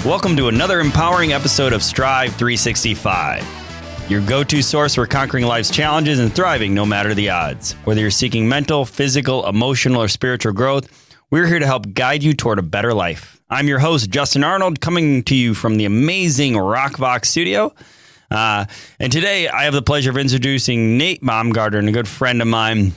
Welcome to another empowering episode of Strive 365, your go-to source for conquering life's challenges and thriving no matter the odds. Whether you're seeking mental, physical, emotional, or spiritual growth, we're here to help guide you toward a better life. I'm your host, Justen Arnold, coming to you from the amazing Roc Vox studio. And today I have the pleasure of introducing Nate Baumgardner, a good friend of mine,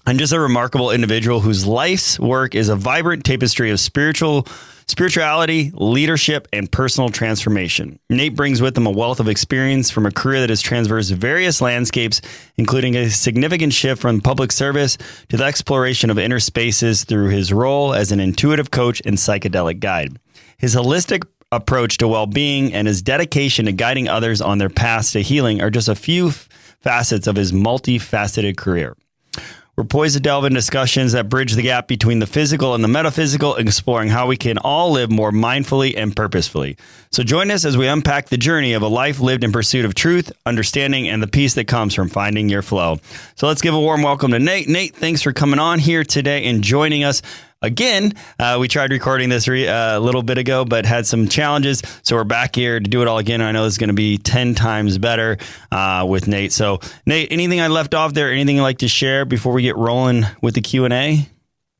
and just a remarkable individual whose life's work is a vibrant tapestry of spirituality, leadership, and personal transformation. Nate brings with him a wealth of experience from a career that has traversed various landscapes, including a significant shift from public service to the exploration of inner spaces through his role as an intuitive coach and psychedelic guide. His holistic approach to well-being and his dedication to guiding others on their paths to healing are just a few facets of his multifaceted career. We're poised to delve into discussions that bridge the gap between the physical and the metaphysical, exploring how we can all live more mindfully and purposefully. So join us as we unpack the journey of a life lived in pursuit of truth, understanding, and the peace that comes from finding your flow. So let's give a warm welcome to Nate. Nate, thanks for coming on here today and joining us. Again, we tried recording this a little bit ago, but had some challenges. So we're back here to do it all again. I know it's going to be 10 times better with Nate. So Nate, anything I left off there, anything you'd like to share before we get rolling with the Q&A?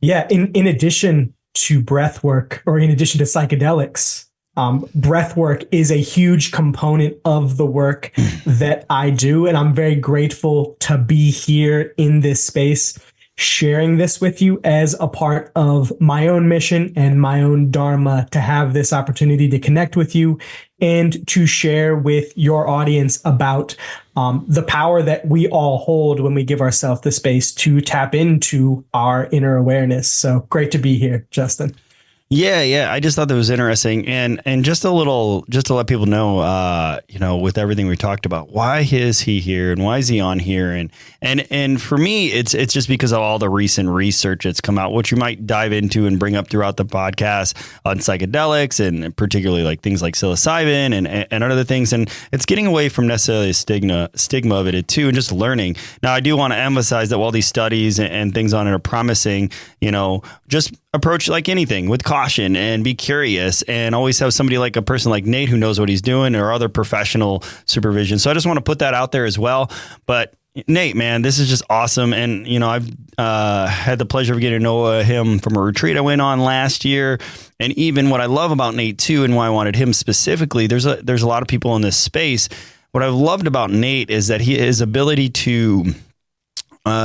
Yeah, in addition to breathwork, or in addition to psychedelics, breathwork is a huge component of the work that I do. And I'm very grateful to be here in this space, sharing this with you as a part of my own mission and my own dharma, to have this opportunity to connect with you and to share with your audience about the power that we all hold when we give ourselves the space to tap into our inner awareness. So great to be here, Justin. Yeah. I just thought that was interesting. And just to let people know, with everything we talked about, why is he here and why is he on here? And for me, it's just because of all the recent research that's come out, which you might dive into and bring up throughout the podcast on psychedelics, and particularly like things like psilocybin and other things. And it's getting away from necessarily a stigma of it too, and just learning. Now, I do want to emphasize that while these studies and things on it are promising, just approach like anything with caution and be curious, and always have somebody like a person like Nate who knows what he's doing, or other professional supervision. So I just want to put that out there as well. But Nate, man, this is just awesome. And, I've had the pleasure of getting to know him from a retreat I went on last year. And even what I love about Nate too, and why I wanted him specifically, there's a lot of people in this space. What I've loved about Nate is that his ability to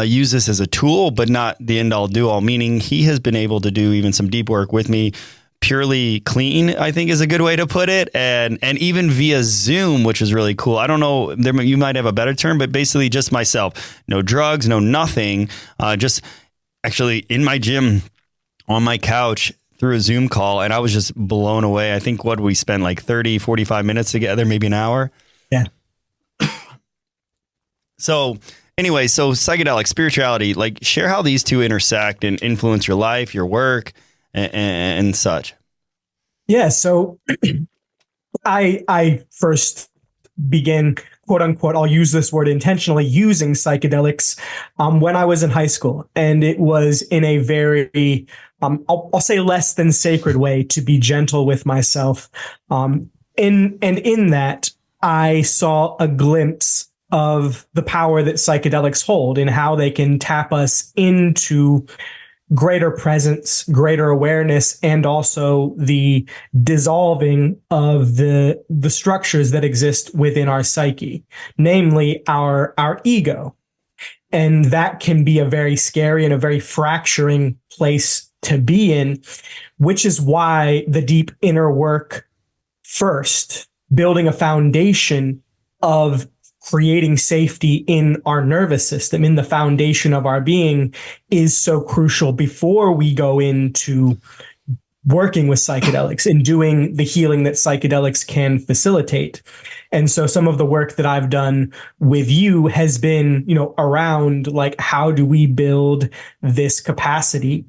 use this as a tool, but not the end all do all, meaning he has been able to do even some deep work with me, purely clean, I think is a good way to put it. And even via Zoom, which is really cool. I don't know, you might have a better term, but basically just myself, no drugs, no nothing, just actually in my gym on my couch through a Zoom call. And I was just blown away. I think we spent like 30, 45 minutes together, maybe an hour. Yeah. So anyway, so psychedelic, spirituality, like share how these two intersect and influence your life, your work, and such. Yeah. So I first began, quote unquote, I'll use this word intentionally, using psychedelics when I was in high school. And it was in a very, I'll say less than sacred way, to be gentle with myself. In that, I saw a glimpse of the power that psychedelics hold, and how they can tap us into greater presence, greater awareness, and also the dissolving of the structures that exist within our psyche, namely our ego. And that can be a very scary and a very fracturing place to be in, which is why the deep inner work first, building a foundation of creating safety in our nervous system, in the foundation of our being, is so crucial before we go into working with psychedelics and doing the healing that psychedelics can facilitate. And so some of the work that I've done with you has been, around like, how do we build this capacity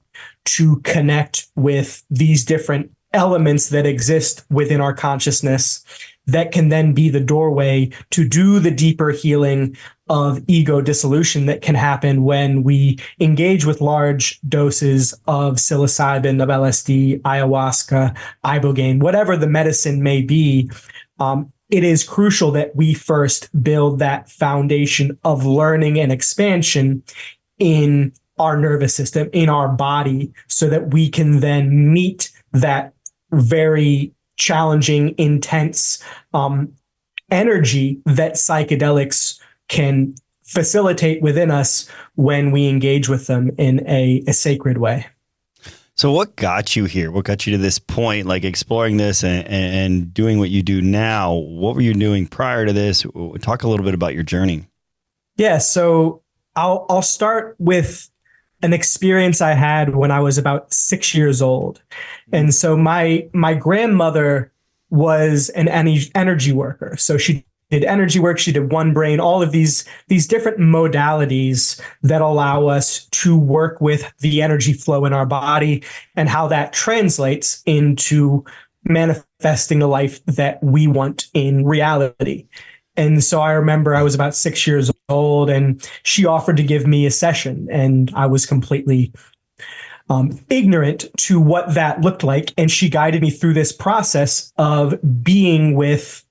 to connect with these different elements that exist within our consciousness that can then be the doorway to do the deeper healing of ego dissolution that can happen when we engage with large doses of psilocybin, of LSD, ayahuasca, ibogaine, whatever the medicine may be. It is crucial that we first build that foundation of learning and expansion in our nervous system, in our body, so that we can then meet that very challenging, intense energy that psychedelics can facilitate within us when we engage with them in a sacred way. So what got you here? What got you to this point, like exploring this and doing what you do now? What were you doing prior to this? Talk a little bit about your journey. Yeah, so I'll start with an experience I had when I was about 6 years old. And so my grandmother was an energy worker. So she did energy work, she did One Brain, all of these different modalities that allow us to work with the energy flow in our body and how that translates into manifesting the life that we want in reality. And so I remember I was about 6 years old and she offered to give me a session, and I was completely ignorant to what that looked like. And she guided me through this process of being with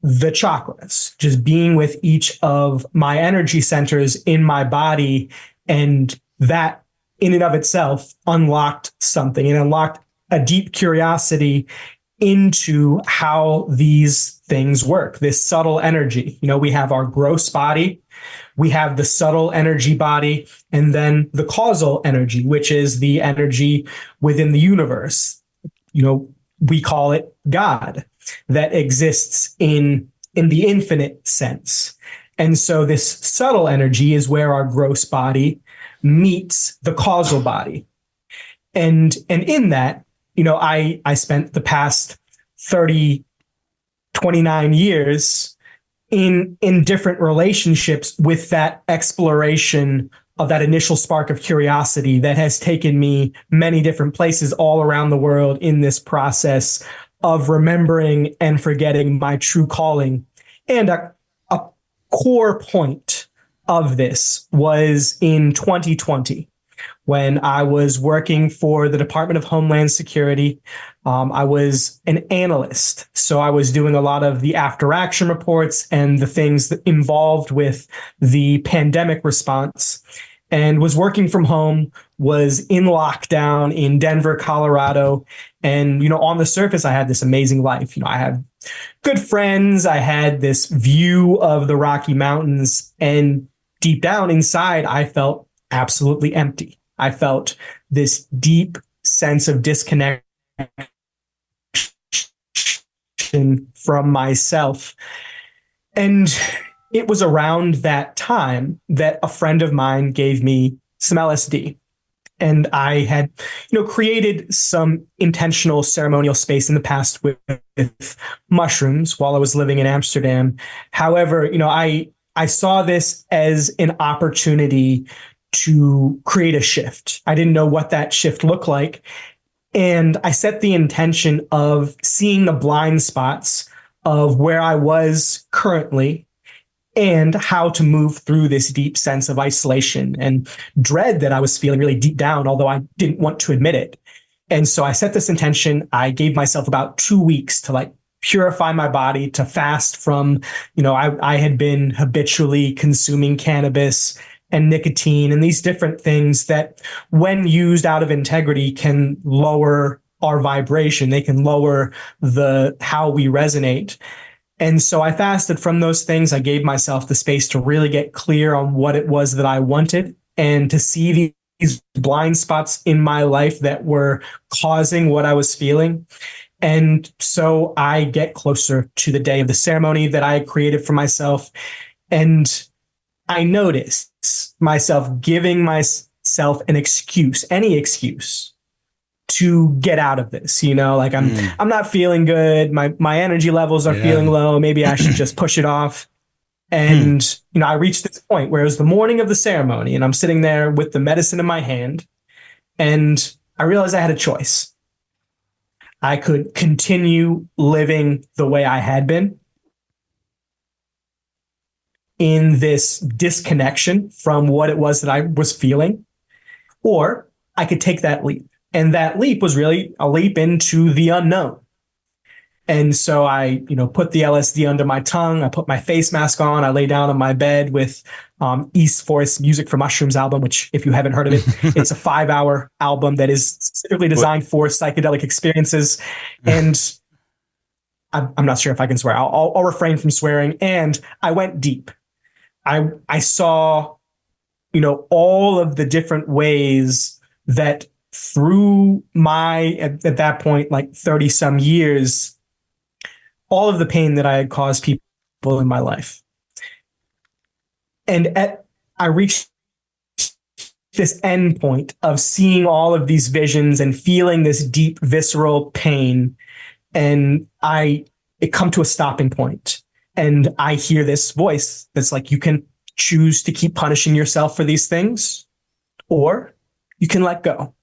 the chakras, just being with each of my energy centers in my body. And that in and of itself unlocked something. It unlocked a deep curiosity into how these things work, this subtle energy. You know, we have our gross body, we have the subtle energy body, and then the causal energy, which is the energy within the universe. You know, we call it God, that exists in the infinite sense. And so this subtle energy is where our gross body meets the causal body. And in that, you know, I spent the past 29 years in different relationships with that exploration of that initial spark of curiosity that has taken me many different places all around the world in this process of remembering and forgetting my true calling. And a core point of this was in 2020, when I was working for the Department of Homeland Security. I was an analyst, so I was doing a lot of the after action reports and the things that involved with the pandemic response, and was working from home, was in lockdown in Denver, Colorado. And, you know, on the surface, I had this amazing life. You know, I had good friends. I had this view of the Rocky Mountains, and deep down inside, I felt absolutely empty. I felt this deep sense of disconnection from myself. And it was around that time that a friend of mine gave me some LSD. And I had, you know, created some intentional ceremonial space in the past with mushrooms while I was living in Amsterdam. However, you know, I saw this as an opportunity to create a shift. I didn't know what that shift looked like. And I set the intention of seeing the blind spots of where I was currently and how to move through this deep sense of isolation and dread that I was feeling really deep down, although I didn't want to admit it. And so I set this intention. I gave myself about 2 weeks to like purify my body, to fast from, you know, I had been habitually consuming cannabis and nicotine and these different things that, when used out of integrity, can lower our vibration. They can lower how we resonate. And so I fasted from those things. I gave myself the space to really get clear on what it was that I wanted, and to see these blind spots in my life that were causing what I was feeling. And so I get closer to the day of the ceremony that I created for myself. And I noticed myself giving myself an excuse, any excuse, to get out of this. You know, like I'm not feeling good. My energy levels are feeling low. Maybe I should just push it off. And, you know, I reached this point where it was the morning of the ceremony and I'm sitting there with the medicine in my hand, and I realized I had a choice. I could continue living the way I had been in this disconnection from what it was that I was feeling, or I could take that leap. And that leap was really a leap into the unknown. And so I, put the LSD under my tongue. I put my face mask on. I lay down on my bed with East Forest Music for Mushrooms album, which, if you haven't heard of it, it's a 5-hour album that is specifically designed for psychedelic experiences. And I'm not sure if I can swear. I'll refrain from swearing. And I went deep. I saw, all of the different ways that through my, at that point, like 30 some years, all of the pain that I had caused people in my life. And I reached this end point of seeing all of these visions and feeling this deep visceral pain. And it come to a stopping point. And I hear this voice that's like, you can choose to keep punishing yourself for these things, or you can let go.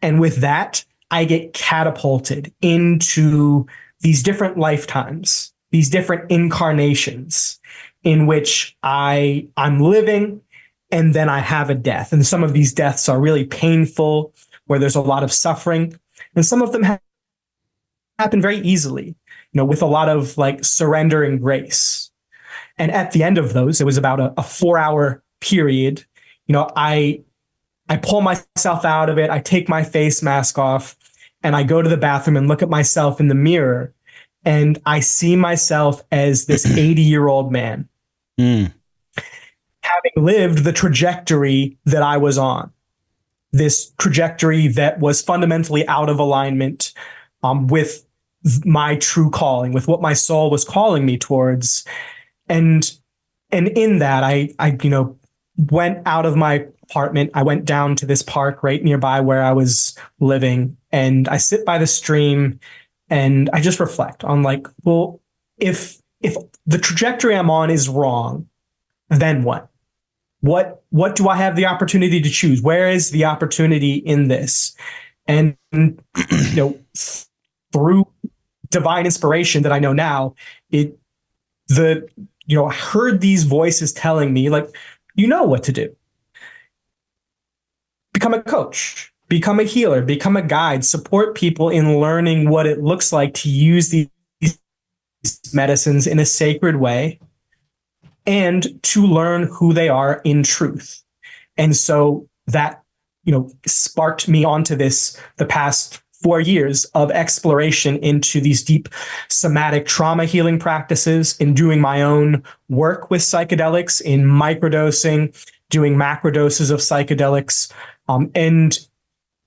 And with that, I get catapulted into these different lifetimes, these different incarnations in which I'm living, and then I have a death. And some of these deaths are really painful, where there's a lot of suffering. And some of them happen very easily, with a lot of like surrender and grace. And at the end of those, it was about a 4-hour period. I pull myself out of it. I take my face mask off, and I go to the bathroom and look at myself in the mirror, and I see myself as this 80-year-old man, having lived the trajectory that I was on, this trajectory that was fundamentally out of alignment with my true calling, with what my soul was calling me towards. And in that, I went out of my apartment. I went down to this park right nearby where I was living, and I sit by the stream and I just reflect on like, well, if the trajectory I'm on is wrong, then what? What do I have the opportunity to choose? Where is the opportunity in this? And through divine inspiration that I know now, I heard these voices telling me, like, what to do. Become a coach, become a healer, become a guide, support people in learning what it looks like to use these medicines in a sacred way, and to learn who they are in truth. And so that, sparked me onto the past 4 years of exploration into these deep somatic trauma healing practices, in doing my own work with psychedelics, in microdosing, doing macrodoses of psychedelics, and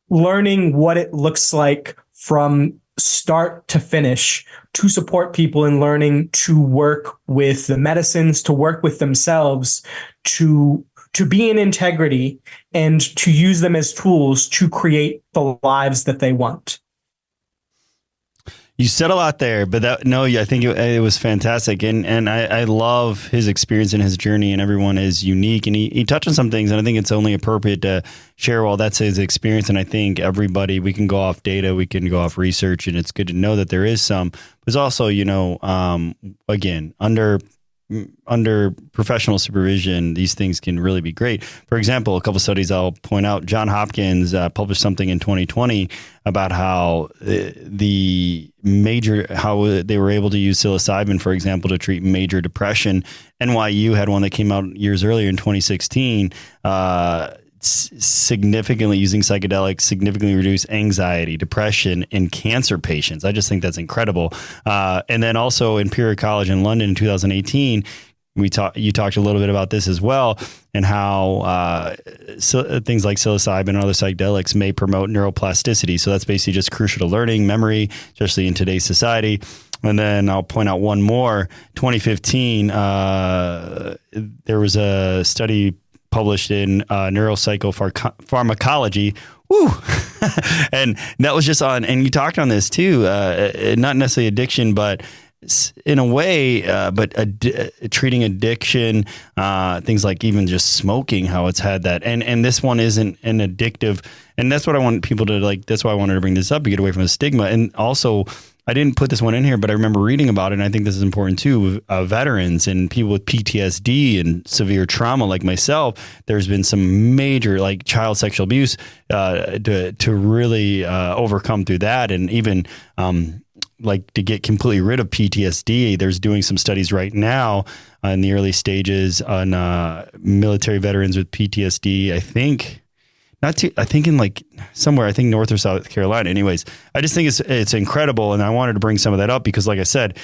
learning what it looks like from start to finish to support people in learning to work with the medicines, to work with themselves, to be in integrity, and to use them as tools to create the lives that they want. You said a lot there, but I think it was fantastic. And I love his experience and his journey, and everyone is unique. And he touched on some things, and I think it's only appropriate to share, well, that's his experience. And I think everybody, we can go off data, we can go off research, and it's good to know that there is some. But also, again, under professional supervision, these things can really be great. For example, a couple studies I'll point out, Johns Hopkins published something in 2020 about how they were able to use psilocybin, for example, to treat major depression. NYU had one that came out years earlier in 2016, significantly using psychedelics, significantly reduce anxiety, depression in cancer patients. I just think that's incredible. And then also Imperial College in London in 2018, you talked a little bit about this as well, and how things like psilocybin and other psychedelics may promote neuroplasticity. So that's basically just crucial to learning, memory, especially in today's society. And then I'll point out one more. 2015, there was a study published in Neuropsychopharmacology. Woo! And that was just on, and you talked on this too, not necessarily addiction, but in a way, but treating addiction, things like even just smoking, how it's had that. And this one isn't an addictive. And that's what I want people to like. That's why I wanted to bring this up to get away from the stigma. And also, I didn't put this one in here, but I remember reading about it. And I think this is important too. Veterans and people with PTSD and severe trauma like myself, there's been some major like child sexual abuse to really overcome through that. And even like to get completely rid of PTSD. There's doing some studies right now in the early stages on military veterans with PTSD. I think in like somewhere, I think North or South Carolina. Anyways, I just think it's incredible. And I wanted to bring some of that up because like I said,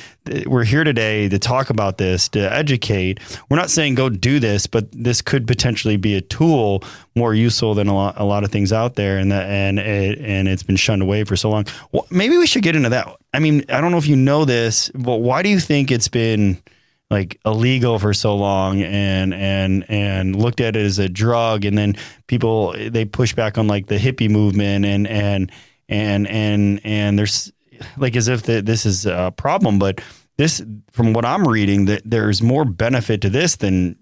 we're here today to talk about this, to educate. We're not saying go do this, but this could potentially be a tool more useful than a lot of things out there. And it's been shunned away for so long. Well, maybe we should get into that. I mean, I don't know if you know this, but why do you think it's been like illegal for so long and looked at it as a drug, and then people, they push back on like the hippie movement and there's like as if this is a problem, but this, from what I'm reading, that there's more benefit to this than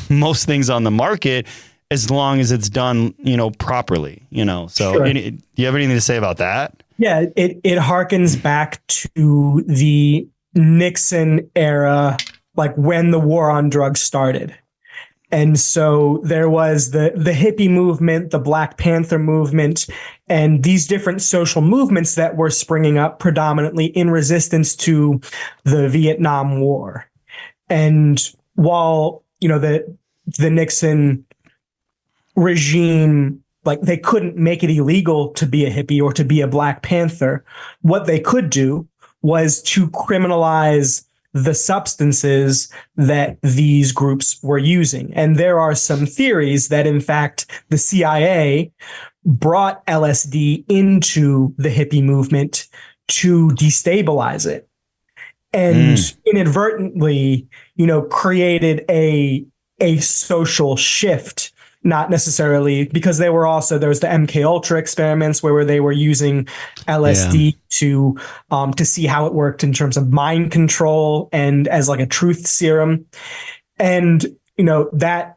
most things on the market, as long as it's done, properly, so Sure. Do you have anything to say about that? Yeah, it harkens back to the Nixon era, like when the war on drugs started. And so there was the hippie movement, the Black Panther movement, and these different social movements that were springing up predominantly in resistance to the Vietnam War. And while, the Nixon regime, like they couldn't make it illegal to be a hippie or to be a Black Panther, what they could do was to criminalize the substances that these groups were using. And there are some theories that, in fact, the CIA brought LSD into the hippie movement to destabilize it and inadvertently, created a social shift. Not necessarily, because there was the MK Ultra experiments where they were using LSD to see how it worked in terms of mind control and as like a truth serum. And, that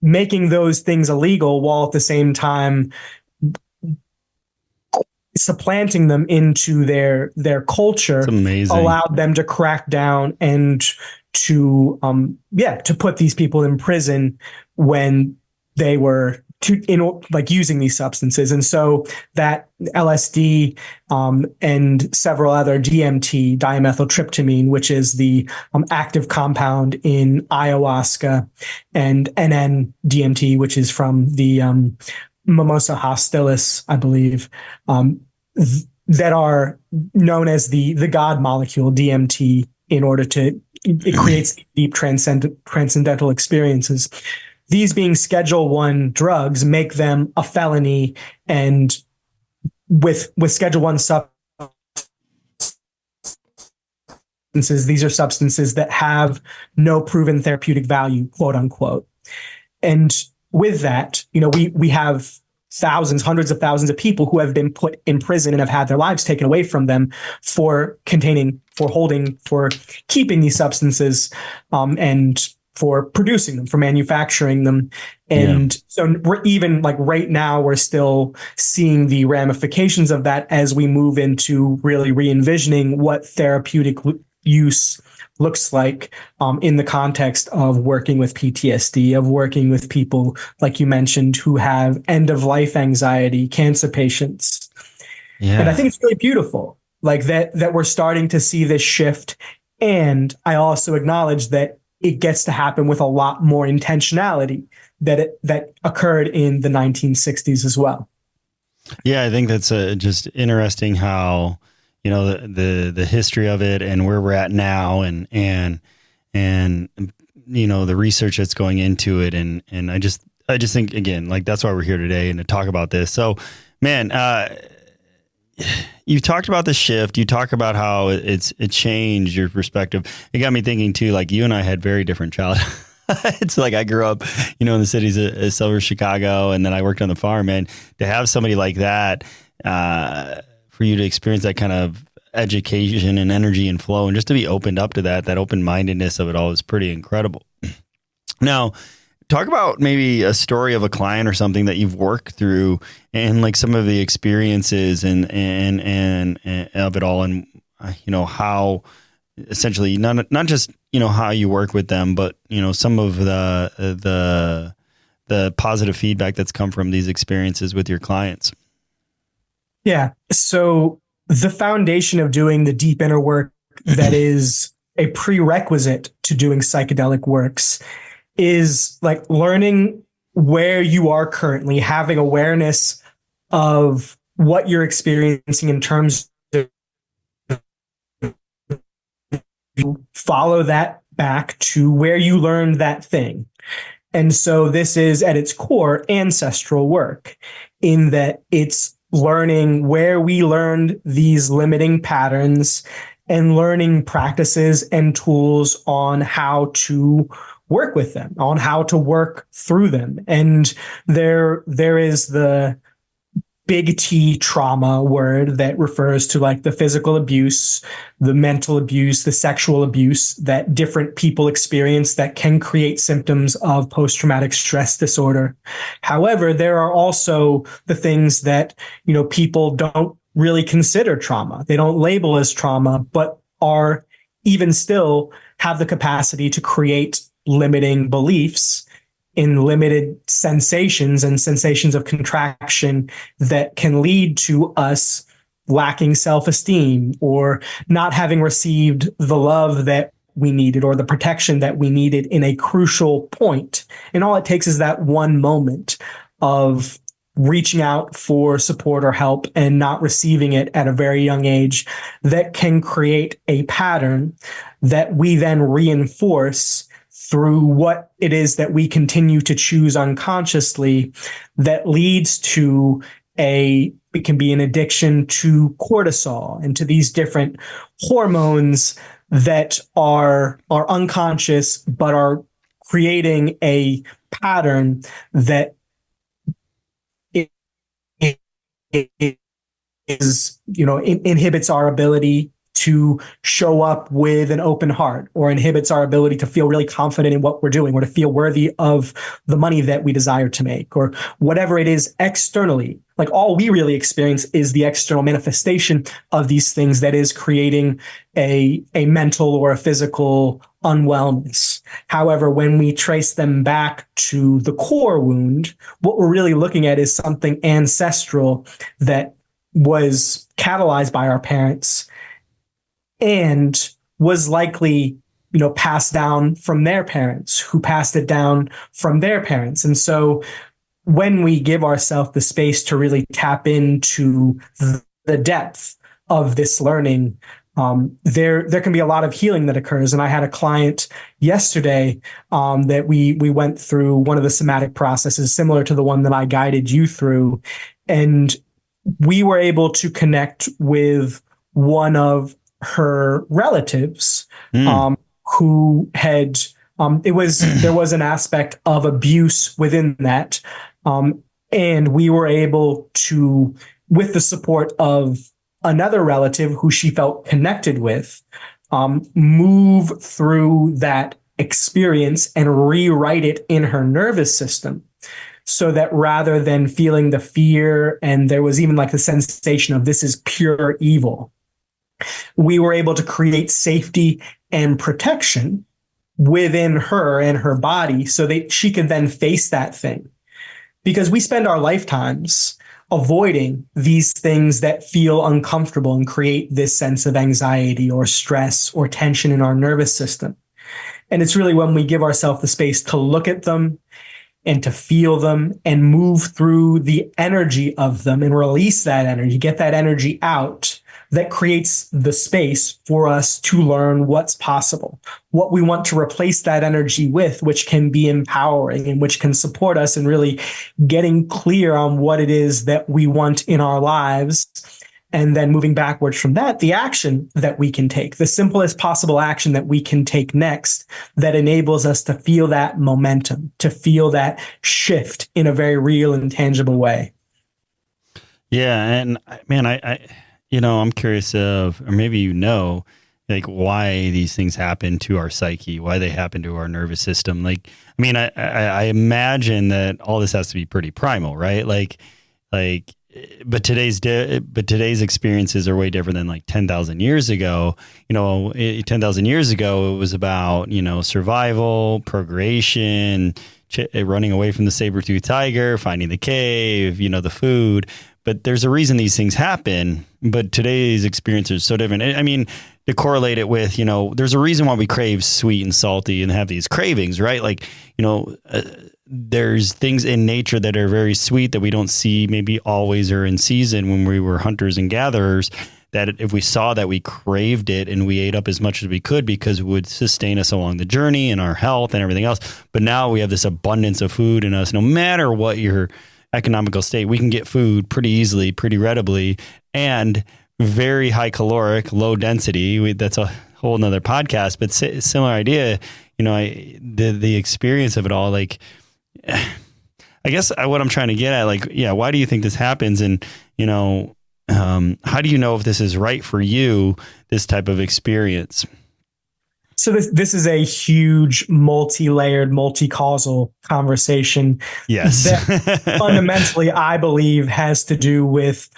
making those things illegal while at the same time supplanting them into their culture allowed them to crack down and to put these people in prison when they were using these substances. And so that LSD and several other DMT, dimethyltryptamine, which is the active compound in ayahuasca, and NN-DMT, which is from the Mimosa hostilis, I believe, that are known as the God molecule, DMT, it creates deep transcendental experiences. These being Schedule I drugs make them a felony, and with Schedule I substances, these are substances that have no proven therapeutic value, quote unquote. And with that, we have hundreds of thousands of people who have been put in prison and have had their lives taken away from them for keeping these substances, and for producing them, for manufacturing them. And so we're even like right now, we're still seeing the ramifications of that as we move into really re-envisioning what therapeutic use looks like in the context of working with PTSD, of working with people, like you mentioned, who have end-of-life anxiety, cancer patients. Yeah. And I think it's really beautiful, like that we're starting to see this shift. And I also acknowledge that it gets to happen with a lot more intentionality that occurred in the 1960s as well. Yeah, I think that's just interesting how, the history of it and where we're at now and the research that's going into it. And I just think, again, like that's why we're here today and to talk about this. So, man, you talked about the shift. You talk about how it changed your perspective. It got me thinking too, like you and I had very different childhood. It's like I grew up, in the cities of Silver, Chicago, and then I worked on the farm. And to have somebody like that, for you to experience that kind of education and energy and flow, and just to be opened up to that open-mindedness of it all is pretty incredible. Now, talk about maybe a story of a client or something that you've worked through, and like some of the experiences and of it all, and how essentially not just how you work with them, but some of the positive feedback that's come from these experiences with your clients. Yeah. So the foundation of doing the deep inner work that is a prerequisite to doing psychedelic works is like learning where you are currently, having awareness of what you're experiencing in terms of follow that back to where you learned that thing. And so this is at its core ancestral work, in that it's learning where we learned these limiting patterns and learning practices and tools on how to work with them, on how to work through them. And there is the big T trauma word that refers to like the physical abuse, the mental abuse, the sexual abuse that different people experience that can create symptoms of post-traumatic stress disorder. However, there are also the things that, people don't really consider trauma. They don't label as trauma, but are even still have the capacity to create limiting beliefs in limited sensations and sensations of contraction that can lead to us lacking self-esteem or not having received the love that we needed or the protection that we needed in a crucial point. And all it takes is that one moment of reaching out for support or help and not receiving it at a very young age that can create a pattern that we then reinforce through what it is that we continue to choose unconsciously that leads to it can be an addiction to cortisol and to these different hormones that are unconscious, but are creating a pattern that inhibits our ability to show up with an open heart, or inhibits our ability to feel really confident in what we're doing, or to feel worthy of the money that we desire to make, or whatever it is externally. Like all we really experience is the external manifestation of these things that is creating a mental or a physical unwellness. However, when we trace them back to the core wound, what we're really looking at is something ancestral that was catalyzed by our parents and was likely, passed down from their parents, who passed it down from their parents. And so when we give ourselves the space to really tap into the depth of this learning, there can be a lot of healing that occurs. And I had a client yesterday that we went through one of the somatic processes similar to the one that I guided you through. And we were able to connect with one of her relatives who had there was an aspect of abuse within that, and we were able to, with the support of another relative who she felt connected with, move through that experience and rewrite it in her nervous system, so that rather than feeling the fear, and there was even like the sensation of this is pure evil, we were able to create safety and protection within her and her body so that she could then face that thing. Because we spend our lifetimes avoiding these things that feel uncomfortable and create this sense of anxiety or stress or tension in our nervous system. And it's really when we give ourselves the space to look at them and to feel them and move through the energy of them and release that energy, get that energy out, that creates the space for us to learn what's possible, what we want to replace that energy with, which can be empowering and which can support us in really getting clear on what it is that we want in our lives. And then moving backwards from that, the action that we can take, the simplest possible action that we can take next that enables us to feel that momentum, to feel that shift in a very real and tangible way. Yeah. And man, I'm curious of, or maybe like why these things happen to our psyche, why they happen to our nervous system. Like, I mean, I imagine that all this has to be pretty primal, right? But today's experiences are way different than like 10,000 years ago. 10,000 years ago, it was about, survival, procreation, running away from the saber-toothed tiger, finding the cave, the food. But there's a reason these things happen. But today's experience is so different. I mean, to correlate it with, there's a reason why we crave sweet and salty and have these cravings, right? Like, there's things in nature that are very sweet that we don't see maybe always or in season when we were hunters and gatherers, that if we saw that, we craved it and we ate up as much as we could because it would sustain us along the journey and our health and everything else. But now we have this abundance of food in us. No matter what your economical state, we can get food pretty easily, pretty readily, and very high caloric, low density. That's a whole nother podcast, but similar idea. The experience of it all, like, I guess what I'm trying to get at, like, yeah, why do you think this happens? And, how do you know if this is right for you, this type of experience? So this is a huge, multi-layered, multi-causal conversation. Yes. That fundamentally, I believe, has to do with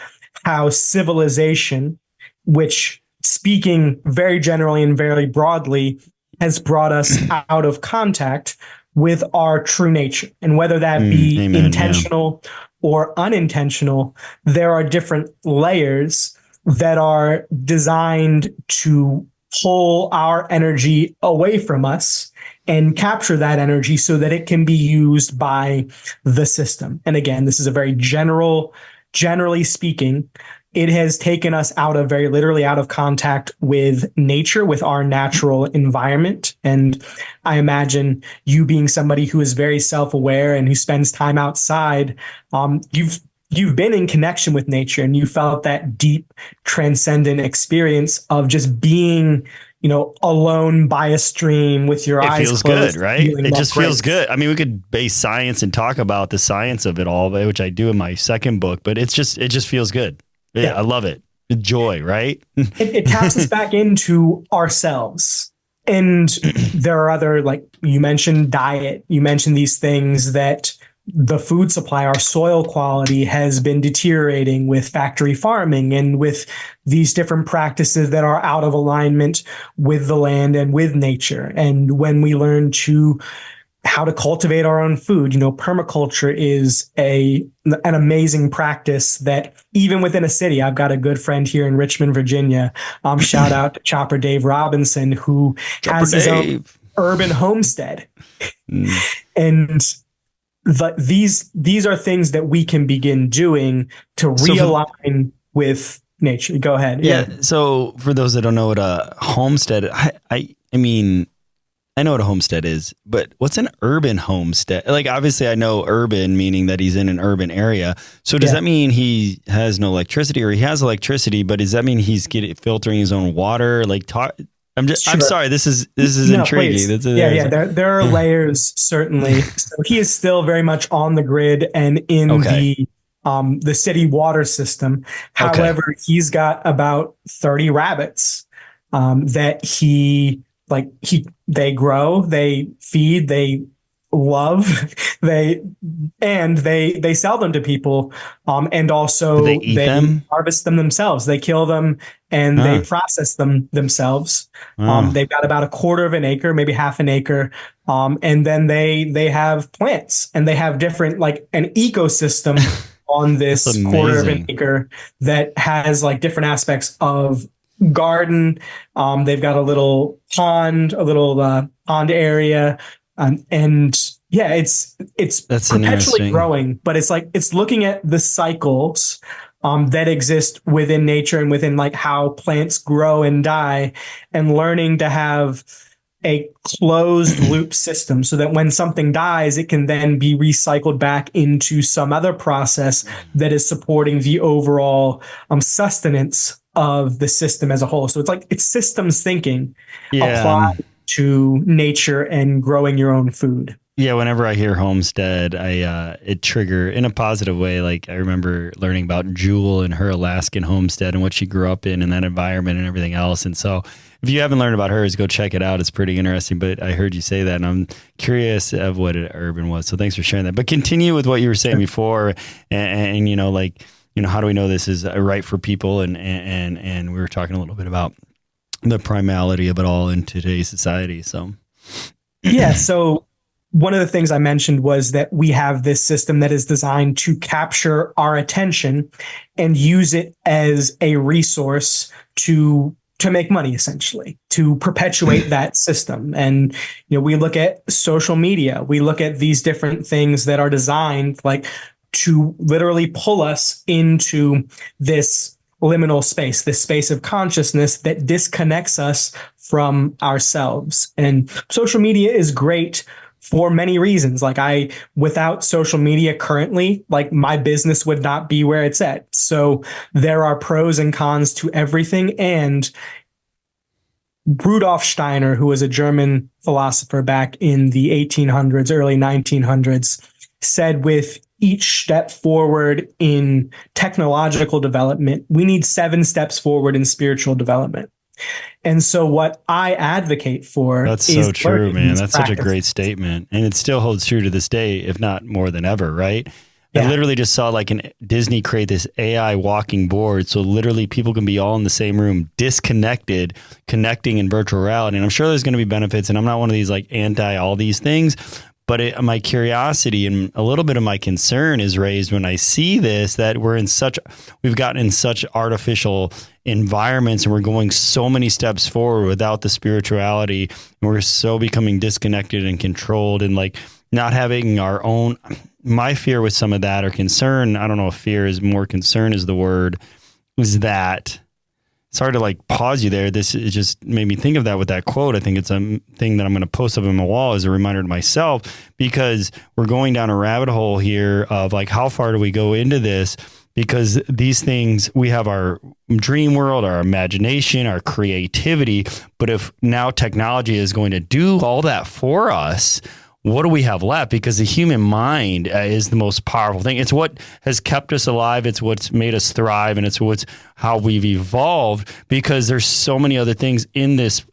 how civilization, which, speaking very generally and very broadly, has brought us out of contact with our true nature. And whether that be intentional or unintentional, there are different layers that are designed to pull our energy away from us and capture that energy so that it can be used by the system. And again, this is a very generally speaking, it has taken us very literally out of contact with nature, with our natural environment. And I imagine you being somebody who is very self-aware and who spends time outside, you've been in connection with nature and you felt that deep, transcendent experience of just being, alone by a stream with your eyes closed. It feels good, right? It just feels good. I mean, we could base science and talk about the science of it all, which I do in my second book, but it just feels good. Yeah, I love it. Joy, right? It taps us back into ourselves. And there are other, like you mentioned, diet. You mentioned these things that the food supply, our soil quality has been deteriorating with factory farming and with these different practices that are out of alignment with the land and with nature. And when we learn how to cultivate our own food, permaculture is an amazing practice that even within a city, I've got a good friend here in Richmond, Virginia. Shout out to Chopper Dave Robinson, who has his own urban homestead. And these are things that we can begin doing to realign with nature. Go ahead. Yeah. So for those that don't know what a homestead, I mean, I know what a homestead is, but what's an urban homestead? Like, obviously I know urban, meaning that he's in an urban area. So does that mean he has no electricity, or he has electricity, but does that mean he's filtering his own water? Like, I'm sorry. This is intriguing. There are layers, certainly. So he is still very much on the grid and in the city water system. However, he's got about 30 rabbits that they grow, they feed, they love, they sell them to people, and also they harvest them themselves. They kill them and they process them themselves. They've got about a quarter of an acre, maybe half an acre, and then they have plants and they have different, like an ecosystem on this quarter of an acre that has like different aspects of garden. They've got a little pond area, it's perpetually growing, but it's looking at the cycles that exist within nature and within like how plants grow and die, and learning to have a closed loop system so that when something dies, it can then be recycled back into some other process that is supporting the overall sustenance of the system as a whole. So it's systems thinking applied to nature and growing your own food. Yeah, whenever I hear homestead, it trigger in a positive way. Like I remember learning about Jewel and her Alaskan homestead and what she grew up in and that environment and everything else. And so if you haven't learned about hers, go check it out. It's pretty interesting. But I heard you say that and I'm curious of what an urban was. So thanks for sharing that. But continue with what you were saying before and you know, like, you know, how do we know this is right for people? And we were talking a little bit about the primality of it all in today's society. So Yeah. So one of the things I mentioned was that we have this system that is designed to capture our attention and use it as a resource to make money, essentially, to perpetuate that system. And, you know, we look at social media, we look at these different things that are designed like to literally pull us into this liminal space, this space of consciousness that disconnects us from ourselves. And social media is great for many reasons. Like without social media currently, like my business would not be where it's at. So there are pros and cons to everything. And Rudolf Steiner, who was a German philosopher back in the 1800s, early 1900s, said with each step forward in technological development, we need 7 steps forward in spiritual development. And so what I advocate for That's so true, man. That's such a great statement. And it still holds true to this day, if not more than ever, right? Yeah. I literally just saw like Disney create this AI walking board. So literally people can be all in the same room, disconnected, connecting in virtual reality. And I'm sure there's going to be benefits. And I'm not one of these like anti all these things. But my curiosity and a little bit of my concern is raised when I see this, that we've gotten in such artificial environments and we're going so many steps forward without the spirituality. And we're so becoming disconnected and controlled and like not having our own. My fear with some of that or concern, I don't know if fear is more concern is the word, is that it's hard to like pause you there. This it just made me think of that with that quote. I think it's a thing that I'm going to post up on my wall as a reminder to myself, because we're going down a rabbit hole here of like, how far do we go into this? Because these things, we have our dream world, our imagination, our creativity. But if now technology is going to do all that for us, what do we have left? Because the human mind is the most powerful thing. It's what has kept us alive. It's what's made us thrive. And it's how we've evolved, because there's so many other things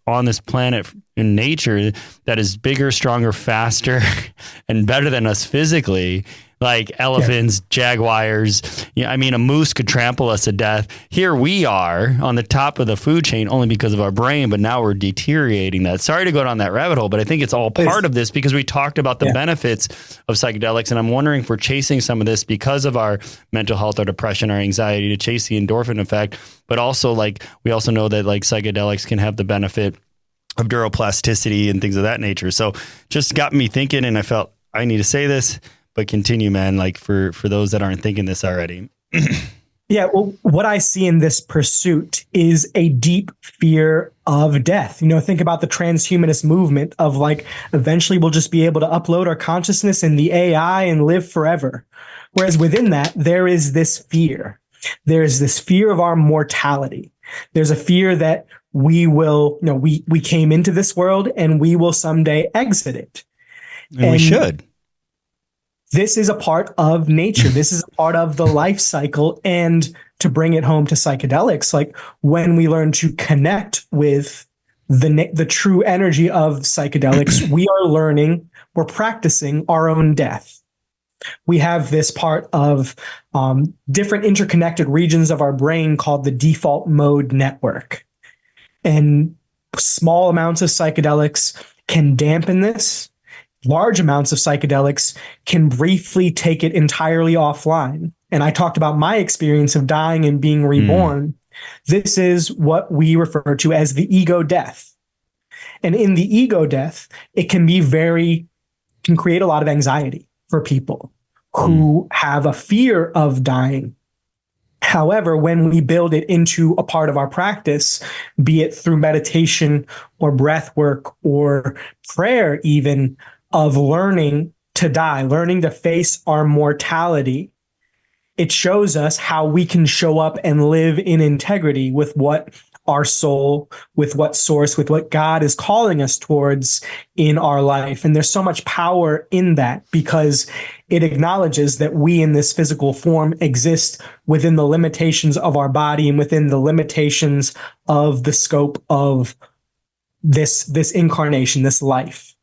on this planet in nature that is bigger, stronger, faster, and better than us physically. Like elephants, jaguars. Yeah, I mean, a moose could trample us to death. Here we are on the top of the food chain only because of our brain, but now we're deteriorating that. Sorry to go down that rabbit hole, but I think it's all part of this because we talked about the benefits of psychedelics. And I'm wondering if we're chasing some of this because of our mental health, our depression, our anxiety, to chase the endorphin effect. But also, like, we also know that like psychedelics can have the benefit of neuroplasticity and things of that nature. So just got me thinking, and I felt I need to say this. But continue, man, like for those that aren't thinking this already. Yeah, well, what I see in this pursuit is a deep fear of death. You know, think about the transhumanist movement of like, eventually we'll just be able to upload our consciousness in the AI and live forever. Whereas within that, there is this fear. There's this fear of our mortality. There's a fear that we will, you know, we came into this world and we will someday exit it. And we should. This is a part of nature. This is a part of the life cycle. And to bring it home to psychedelics, like when we learn to connect with the true energy of psychedelics, we're practicing our own death. We have this part of different interconnected regions of our brain called the default mode network. And small amounts of psychedelics can dampen this. Large amounts of psychedelics can briefly take it entirely offline. And I talked about my experience of dying and being reborn. This is what we refer to as the ego death. And in the ego death, it can create a lot of anxiety for people who have a fear of dying. However, when we build it into a part of our practice, be it through meditation or breath work or prayer even, of learning to die, learning to face our mortality, it shows us how we can show up and live in integrity with what our soul, with what source, with what God is calling us towards in our life. And there's so much power in that because it acknowledges that we in this physical form exist within the limitations of our body and within the limitations of the scope of this incarnation, this life.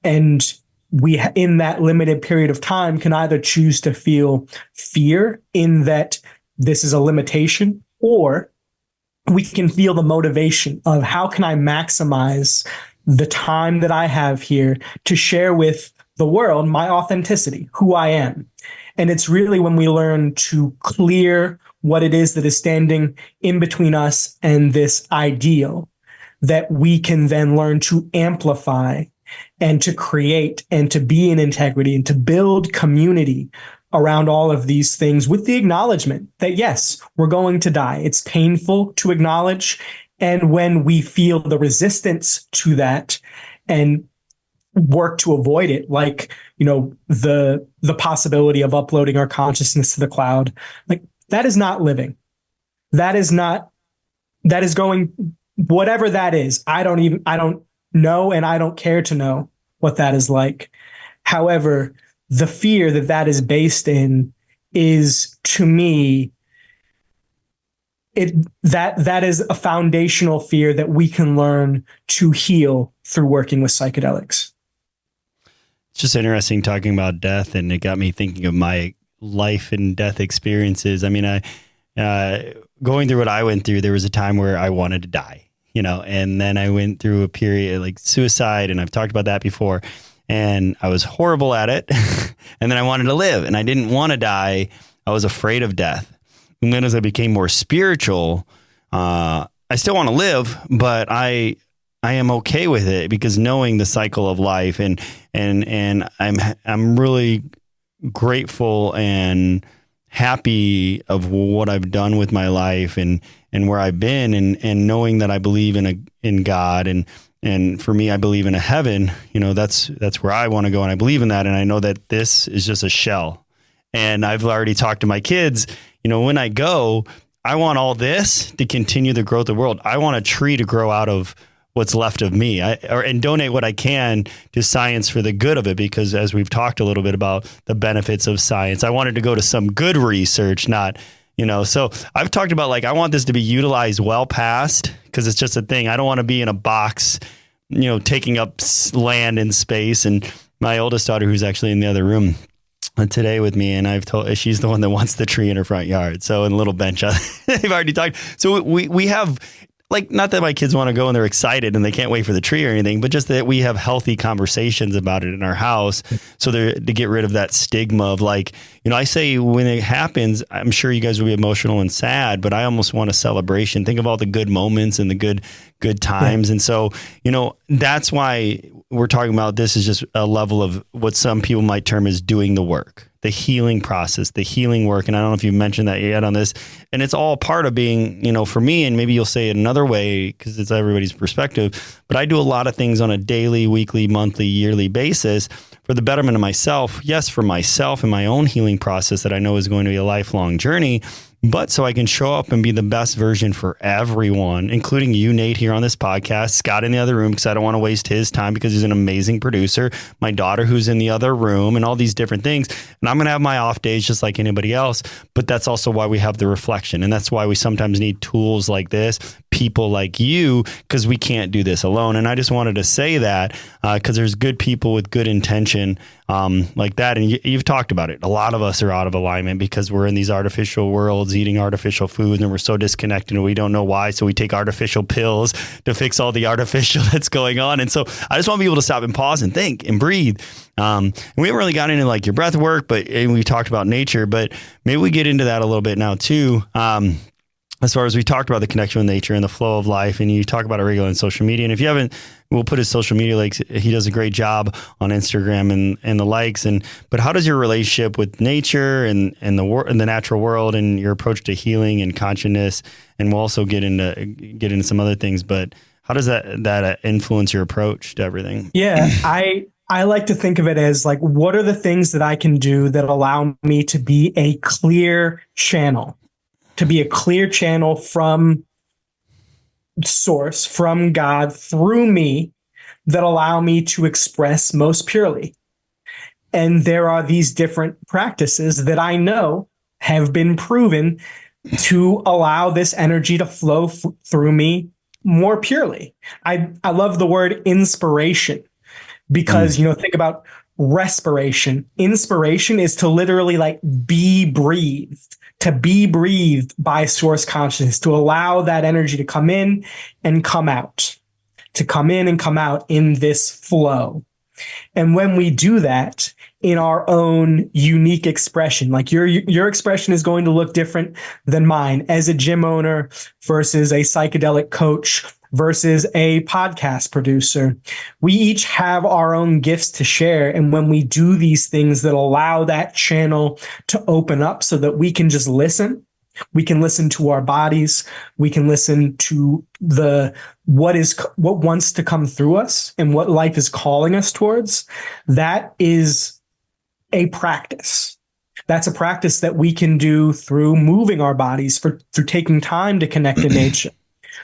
And we, in that limited period of time, can either choose to feel fear in that this is a limitation, or we can feel the motivation of how can I maximize the time that I have here to share with the world my authenticity, who I am. And it's really when we learn to clear what it is that is standing in between us and this ideal that we can then learn to amplify and to create and to be in integrity and to build community around all of these things with the acknowledgement that, yes, we're going to die. It's painful to acknowledge. And when we feel the resistance to that and work to avoid it, like, the possibility of uploading our consciousness to the cloud, like that is not living. That is going, whatever that is. I don't know, and I don't care to know what that is like. However, the fear that is based in is, to me, that is a foundational fear that we can learn to heal through working with psychedelics. It's just interesting talking about death, and it got me thinking of my life and death experiences. I mean, going through what I went through, there was a time where I wanted to die, and then I went through a period like suicide, and I've talked about that before, and I was horrible at it. And then I wanted to live, and I didn't want to die. I was afraid of death. And then as I became more spiritual, I still want to live, but I am okay with it because knowing the cycle of life, and I'm really grateful and happy of what I've done with my life and where I've been, and knowing that I believe in God, and for me, I believe in a heaven. That's where I want to go, and I believe in that, and I know that this is just a shell. And I've already talked to my kids. When I go, I want all this to continue the growth of the world. I want a tree to grow out of what's left of me, and donate what I can to science for the good of it. Because as we've talked a little bit about the benefits of science, I wanted to go to some good research, not, so I've talked about, like, I want this to be utilized well past, because it's just a thing. I don't want to be in a box, taking up land and space. And my oldest daughter, who's actually in the other room today with me, and I've told, she's the one that wants the tree in her front yard. So in a little bench, they've already talked. So we have, like, not that my kids want to go and they're excited and they can't wait for the tree or anything, but just that we have healthy conversations about it in our house. So to get rid of that stigma of, like, I say when it happens, I'm sure you guys will be emotional and sad, but I almost want a celebration. Think of all the good moments and the good times. Yeah. And so, that's why we're talking about this is just a level of what some people might term as doing the work, the healing process, the healing work. And I don't know if you've mentioned that yet on this, and it's all part of being, for me, and maybe you'll say it another way because it's everybody's perspective, but I do a lot of things on a daily, weekly, monthly, yearly basis for the betterment of myself. Yes, for myself and my own healing process that I know is going to be a lifelong journey, but so I can show up and be the best version for everyone, including you, Nate, here on this podcast, Scott in the other room, because I don't want to waste his time because he's an amazing producer, my daughter who's in the other room, and all these different things. And I'm going to have my off days just like anybody else, but that's also why we have the reflection. And that's why we sometimes need tools like this, people like you, because we can't do this alone. And I just wanted to say that because there's good people with good intention like that. And you've talked about it. A lot of us are out of alignment because we're in these artificial worlds, eating artificial foods, and we're so disconnected and we don't know why. So we take artificial pills to fix all the artificial that's going on. And so I just want people to stop and pause and think and breathe. And we haven't really gotten into like your breath work, and we talked about nature, but maybe we get into that a little bit now too. As far as we talked about the connection with nature and the flow of life, and you talk about it regularly on social media. And if you haven't, we'll put his social media links. He does a great job on Instagram and the likes. But how does your relationship with nature and the natural world and your approach to healing and consciousness? And we'll also get into some other things. But how does that influence your approach to everything? Yeah, I like to think of it as like, what are the things that I can do that allow me to be a clear channel? To be a clear channel from source, from God through me, that allow me to express most purely. And there are these different practices that I know have been proven to allow this energy to flow through me more purely. I love the word inspiration because, think about respiration. Inspiration is to literally like be breathed, to be breathed by source consciousness, to allow that energy to come in and come out, to come in and come out in this flow. And when we do that in our own unique expression, like your expression is going to look different than mine as a gym owner versus a psychedelic coach versus a podcast producer. We each have our own gifts to share. And when we do these things that allow that channel to open up so that we can just listen, we can listen to our bodies. We can listen to what wants to come through us and what life is calling us towards. That is a practice. That's a practice that we can do through moving our bodies, through taking time to connect to nature,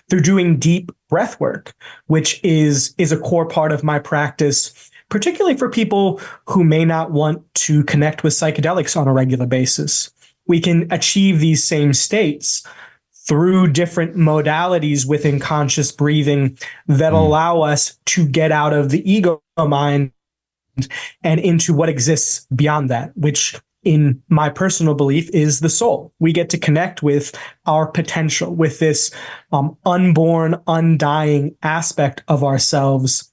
through doing deep breath work, which is a core part of my practice, particularly for people who may not want to connect with psychedelics on a regular basis. We can achieve these same states through different modalities within conscious breathing that allow us to get out of the ego mind and into what exists beyond that, which in my personal belief is the soul. We get to connect with our potential, with this unborn, undying aspect of ourselves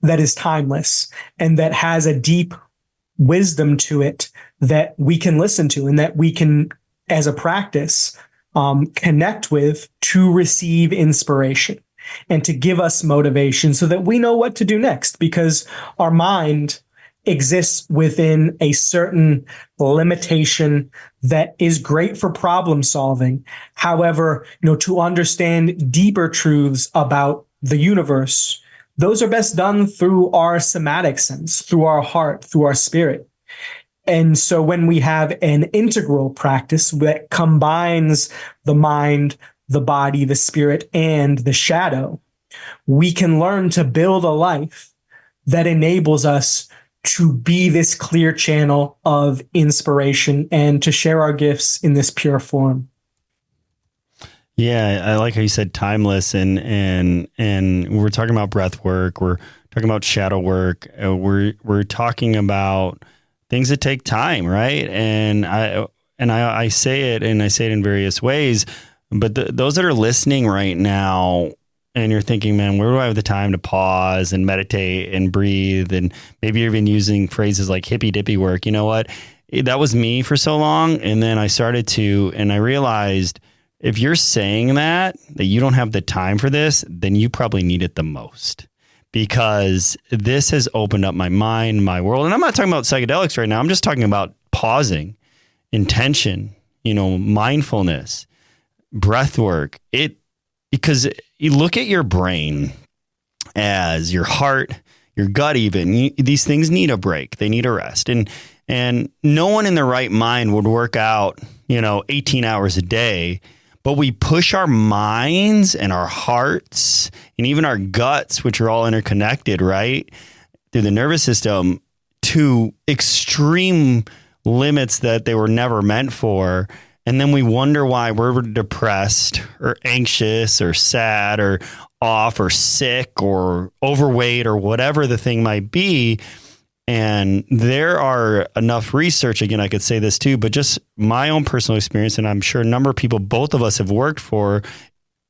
that is timeless and that has a deep wisdom to it that we can listen to and that we can, as a practice, connect with to receive inspiration and to give us motivation so that we know what to do next, because our mind exists within a certain limitation that is great for problem solving. However, to understand deeper truths about the universe, those are best done through our somatic sense, through our heart, through our spirit. And so when we have an integral practice that combines the mind, the body, the spirit, and the shadow, we can learn to build a life that enables us to be this clear channel of inspiration and to share our gifts in this pure form. Yeah, I like how you said timeless, and we're talking about breath work, we're talking about shadow work, we're talking about things that take time, right? And I say it, and I say it in various ways, but those that are listening right now, and you're thinking, man, where do I have the time to pause and meditate and breathe? And maybe you're even using phrases like hippy dippy work. You know what? That was me for so long. And then I started to, and I realized if you're saying that you don't have the time for this, then you probably need it the most, because this has opened up my mind, my world. And I'm not talking about psychedelics right now. I'm just talking about pausing, intention, mindfulness, breath work. Because you look at your brain as your heart, your gut, even these things need a break. They need a rest. And no one in their right mind would work out, 18 hours a day. But we push our minds and our hearts and even our guts, which are all interconnected, right, through the nervous system, to extreme limits that they were never meant for. And then we wonder why we're depressed or anxious or sad or off or sick or overweight or whatever the thing might be. And there are enough research, again, I could say this too, but just my own personal experience, and I'm sure a number of people, both of us have worked for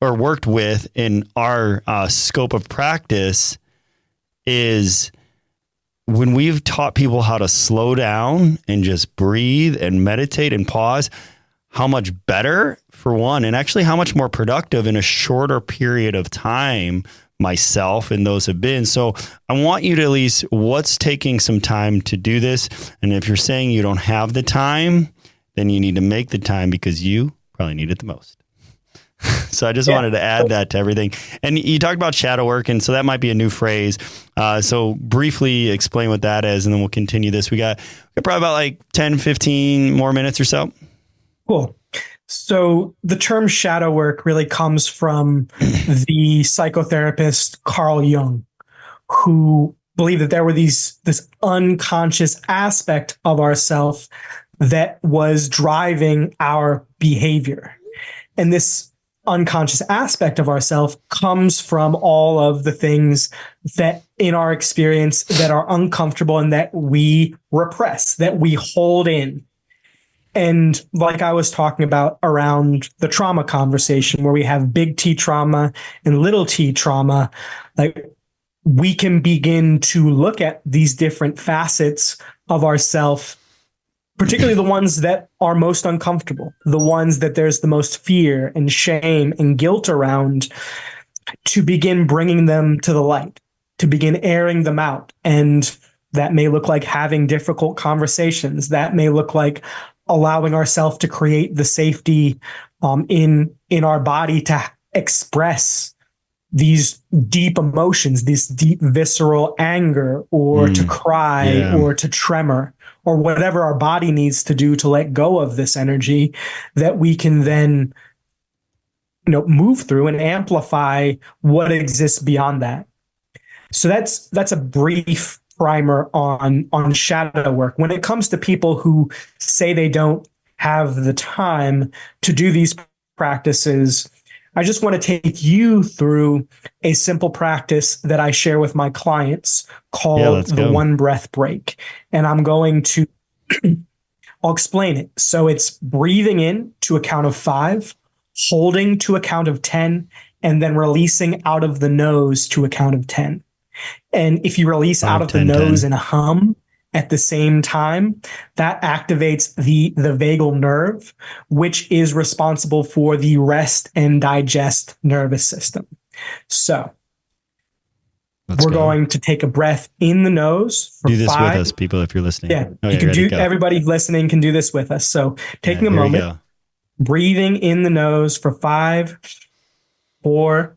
or worked with in our scope of practice, is when we've taught people how to slow down and just breathe and meditate and pause, how much better, for one, and actually how much more productive in a shorter period of time myself and those have been. So I want you to at least, what's taking some time to do this? And if you're saying you don't have the time, then you need to make the time, because you probably need it the most. So I just wanted to add that to everything. And you talked about shadow work, and so that might be a new phrase. So briefly explain what that is, and then we'll continue this. We got probably about like 10, 15 more minutes or so. Cool. So the term shadow work really comes from the psychotherapist Carl Jung, who believed that there were this unconscious aspect of ourself that was driving our behavior. And this unconscious aspect of ourself comes from all of the things that in our experience that are uncomfortable and that we repress, that we hold in. And like I was talking about around the trauma conversation, where we have big T trauma and little t trauma, like we can begin to look at these different facets of ourself, particularly the ones that are most uncomfortable, the ones that there's the most fear and shame and guilt around, to begin bringing them to the light, to begin airing them out. And that may look like having difficult conversations. That may look like allowing ourselves to create the safety in our body to express these deep emotions, this deep visceral anger, or to cry, or to tremor, or whatever our body needs to do to let go of this energy, that we can then, move through and amplify what exists beyond that. So that's a brief primer on shadow work. When it comes to people who say they don't have the time to do these practices, I just want to take you through a simple practice that I share with my clients called the one breath break. And I'm going to, I'll explain it. So it's breathing in to a count of 5, holding to a count of 10, and then releasing out of the nose to a count of 10. And if you release out of the nose and hum at the same time, that activates the vagal nerve, which is responsible for the rest and digest nervous system. So we're going to take a breath in the nose for 5. Do this with us, people, if you're listening. Yeah, okay, you can everybody listening can do this with us. So taking a moment, breathing in the nose for 5, 4,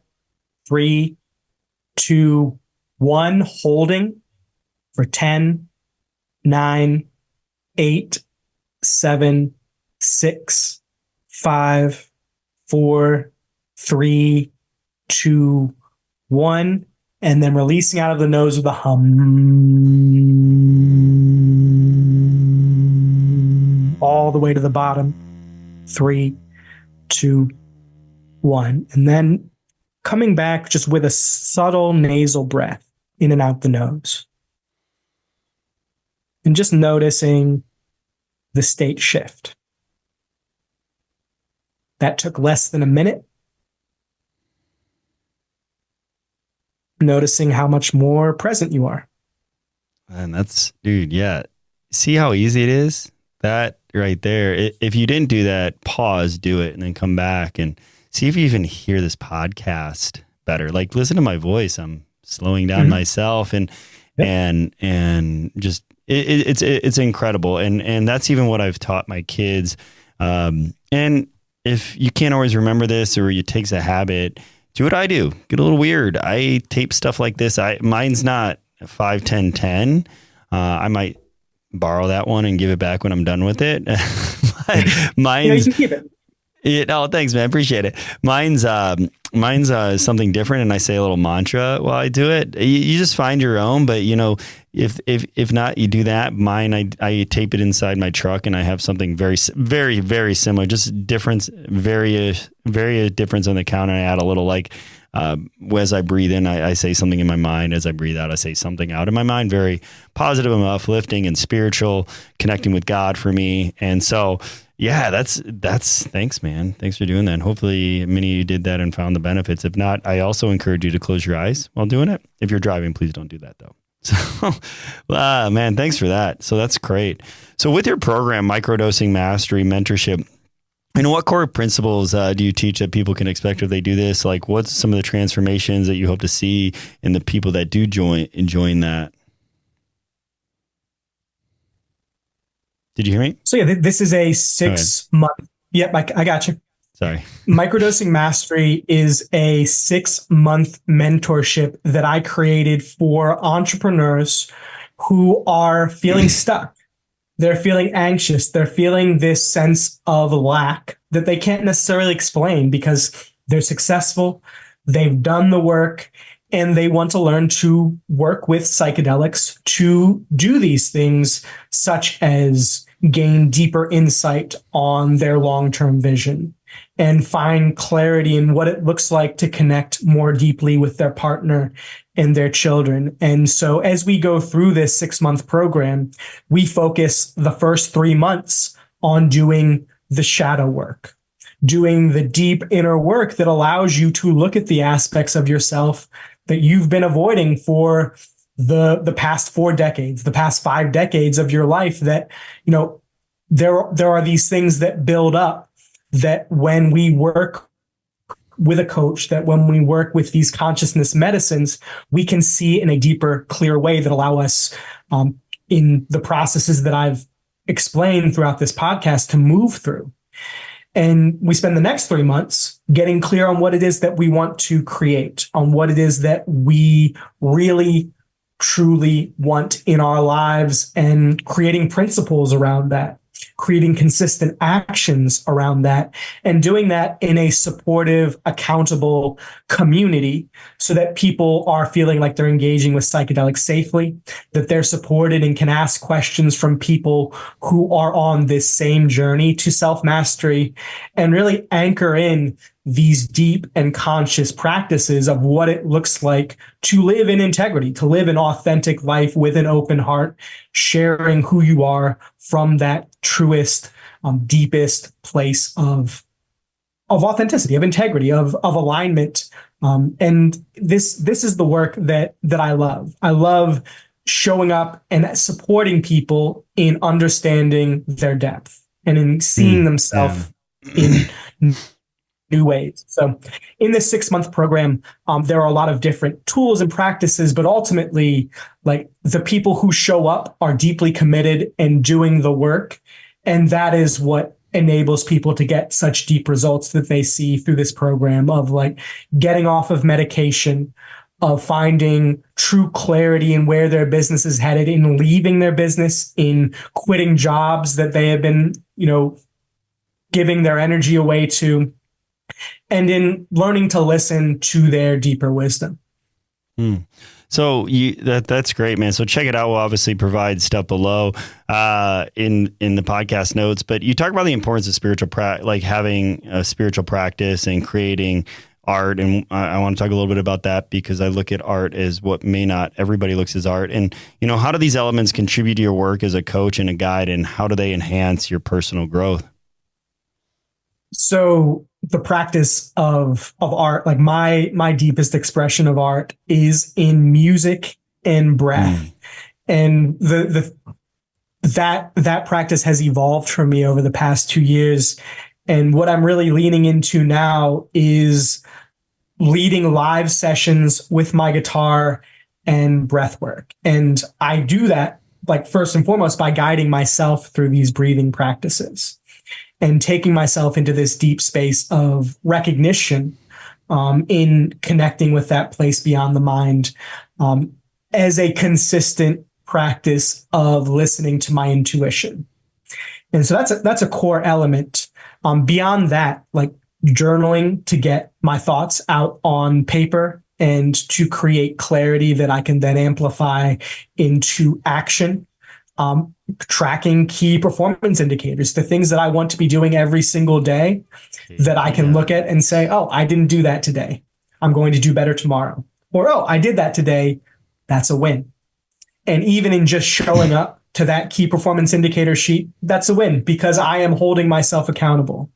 3, 2, 1, holding for 10, 9, 8, 7, 6, 5, 4, 3, 2, 1, and then releasing out of the nose with a hum all the way to the bottom. 3, 2, 1, and then coming back just with a subtle nasal breath in and out the nose. And just noticing the state shift. That took less than a minute. Noticing how much more present you are. And that's, dude, yeah. See how easy it is? That right there. If you didn't do that, pause, do it, and then come back and see if you even hear this podcast better. Like, listen to my voice. I'm slowing down myself and just it's incredible. And that's even what I've taught my kids. And if you can't always remember this, or it takes a habit, do what I do. Get a little weird. I tape stuff like this. Mine's not 5, 10, 10. I might borrow that one and give it back when I'm done with it. Mine's, you can keep it. Oh, thanks, man. Appreciate it. Mine's something different, and I say a little mantra while I do it. You just find your own, but if not, you do that. Mine, I tape it inside my truck, and I have something very, very, very similar. Just difference, very difference on the count, and I add a little as I breathe in, I say something in my mind. As I breathe out, I say something out in my mind. Very positive and uplifting and spiritual, connecting with God for me, and so. Yeah, that's thanks, man. Thanks for doing that. And hopefully many of you did that and found the benefits. If not, I also encourage you to close your eyes while doing it. If you're driving, please don't do that though. So, man, thanks for that. So that's great. So with your program, Microdosing Mastery Mentorship, and what core principles do you teach that people can expect if they do this? Like, what's some of the transformations that you hope to see in the people that do join that? Did you hear me? So yeah, this is a 6-month. Yep, I got you. Sorry. Microdosing Mastery is a 6-month mentorship that I created for entrepreneurs who are feeling stuck. They're feeling anxious. They're feeling this sense of lack that they can't necessarily explain because they're successful, they've done the work, and they want to learn to work with psychedelics to do these things, such as gain deeper insight on their long-term vision and find clarity in what it looks like to connect more deeply with their partner and their children. And so as we go through this 6-month program, we focus the first 3 months on doing the shadow work, doing the deep inner work that allows you to look at the aspects of yourself that you've been avoiding for the past 4 decades, the past 5 decades of your life, that, you know, there are these things that build up, that when we work with a coach, that when we work with these consciousness medicines, we can see in a deeper, clear way that allow us, in the processes that I've explained throughout this podcast, to move through. And we spend the next 3 months getting clear on what it is that we want to create, on what it is that we really, truly want in our lives, and creating principles around that, creating consistent actions around that, and doing that in a supportive, accountable community so that people are feeling like they're engaging with psychedelics safely, that they're supported and can ask questions from people who are on this same journey to self-mastery, and really anchor in these deep and conscious practices of what it looks like to live in integrity, to live an authentic life with an open heart, sharing who you are from that truest, deepest place of authenticity, of integrity, of alignment. And this is the work that I love. I love showing up and supporting people in understanding their depth and in seeing themselves in new ways. So in this 6-month program, there are a lot of different tools and practices, but ultimately, like, the people who show up are deeply committed and doing the work. And that is what enables people to get such deep results that they see through this program, of like getting off of medication, of finding true clarity in where their business is headed, in leaving their business, in quitting jobs that they have been, you know, giving their energy away to, and in learning to listen to their deeper wisdom. So that's great, man. So check it out. We'll obviously provide stuff below in the podcast notes. But you talk about the importance of spiritual like having a spiritual practice and creating art. And I want to talk a little bit about that, because I look at art as what may not everybody looks as art. And, you know, how do these elements contribute to your work as a coach and a guide, and how do they enhance your personal growth? So the practice of art, like my deepest expression of art, is in music and breath. And that practice has evolved for me over the past 2 years. And what I'm really leaning into now is leading live sessions with my guitar and breath work. And I do that, like, first and foremost, by guiding myself through these breathing practices and taking myself into this deep space of recognition, in connecting with that place beyond the mind, as a consistent practice of listening to my intuition. And so that's a core element. Beyond that, like journaling to get my thoughts out on paper and to create clarity that I can then amplify into action. Tracking key performance indicators, the things that I want to be doing every single day that I can look at and say, oh, I didn't do that today, I'm going to do better tomorrow. Or, oh, I did that today, that's a win. And even in just showing up to that key performance indicator sheet, that's a win, because I am holding myself accountable.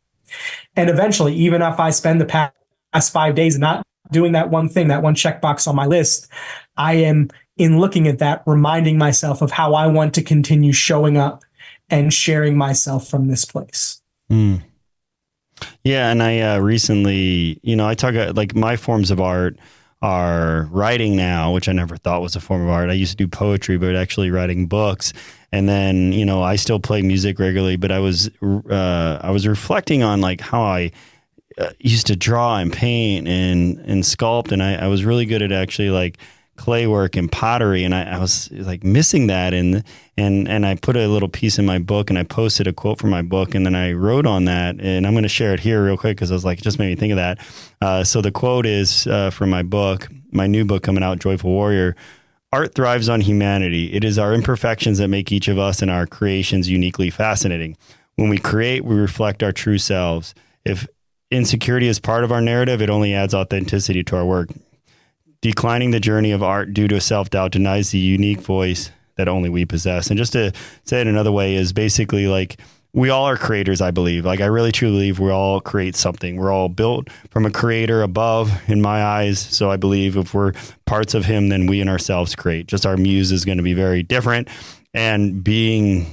And eventually, even if I spend the past 5 days not doing that one thing, that one checkbox on my list, I am, in looking at that, reminding myself of how I want to continue showing up and sharing myself from this place. Yeah. And I recently, you know, I talk like my forms of art are writing now, which I never thought was a form of art. I used to do poetry, but actually writing books. And then, you know, I still play music regularly, but I was reflecting on like how I used to draw and paint and sculpt. And I was really good at actually like clay work and pottery. And I was like missing that. And I put a little piece in my book, and I posted a quote from my book, and then I wrote on that, and I'm going to share it here real quick, because I was like, it just made me think of that. So the quote is from my book, my new book coming out, Joyful Warrior. Art thrives on humanity. It is our imperfections that make each of us and our creations uniquely fascinating. When we create, we reflect our true selves. If insecurity is part of our narrative, it only adds authenticity to our work. Declining the journey of art due to self-doubt denies the unique voice that only we possess. And just to say it another way is basically like, we all are creators, I believe. Like, I really truly believe we all create something. We're all built from a creator above, in my eyes. So I believe if we're parts of him, then we and ourselves create. Just our muse is going to be very different. And being